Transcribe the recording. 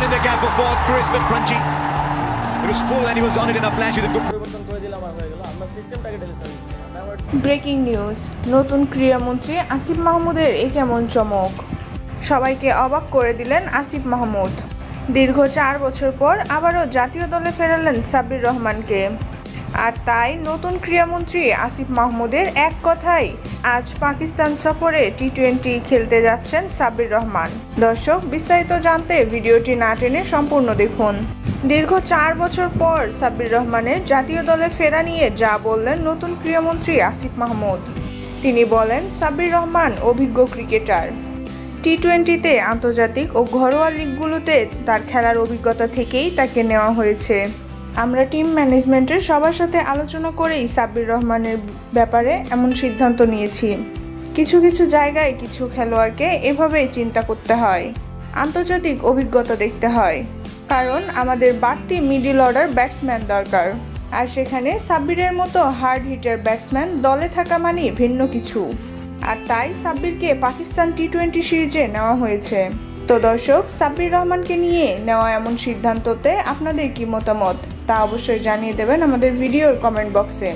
in the gap for Chris, but Crunchy. It was full and he was on it in a flash with a good. Breaking news, নতুন ক্রীড়ামন্ত্রী আসিফ মাহমুদের এ কেমন চমক! সবাইকে অবাক করে দিলেন আসিফ মাহমুদ। দীর্ঘ 4 বছর পর আবারও জাতীয় দলে ফেরালেন সাব্বির রহমানকে। আর তাই নতুন ক্রীড়ামন্ত্রী আসিফ মাহমুদের এক কথায় আজ পাকিস্তান সফরে টি-20 খেলতে যাচ্ছেন সাব্বির রহমান। দর্শক, বিস্তারিত জানতে ভিডিওটি না টেনে সম্পূর্ণ দেখুন। দীর্ঘ 4 বছর পর সাব্বির রহমানের জাতীয় দলে ফেরা নিয়ে যা বললেন নতুন ক্রীড়ামন্ত্রী আসিফ মাহমুদ। তিনি বলেন, সাব্বির রহমান অভিজ্ঞ ক্রিকেটার। টি-20তে আন্তর্জাতিক ও ঘরোয়া লিগগুলোতে তার খেলার অভিজ্ঞতা থেকেই তাকে নেওয়া হয়েছে। আমরা টিম ম্যানেজমেন্টের সবার সাথে আলোচনা করেই সাব্বির রহমানের ব্যাপারে এমন সিদ্ধান্ত নিয়েছি। কিছু কিছু জায়গায় কিছু খেলোয়াড়কে এভাবেই চিন্তা করতে হয়, আন্তর্জাতিক অভিজ্ঞতা দেখতে হয়, কারণ আমাদের বাড়তি মিডল অর্ডার ব্যাটসম্যান দরকার। আর সেখানে সাব্বিরের মতো হার্ড হিটার ব্যাটসম্যান দলে থাকা মানে ভিন্ন কিছু। আর তাই সাব্বিরকে পাকিস্তান টি-20 সিরিজে নেওয়া হয়েছে। তো দর্শক, সাব্বির রহমানকে নিয়ে নেওয়া এমন সিদ্ধান্ততে আপনাদের কি মতামত তা অবশ্যই জানিয়ে দেবেন আমাদের ভিডিওর কমেন্ট বক্সে।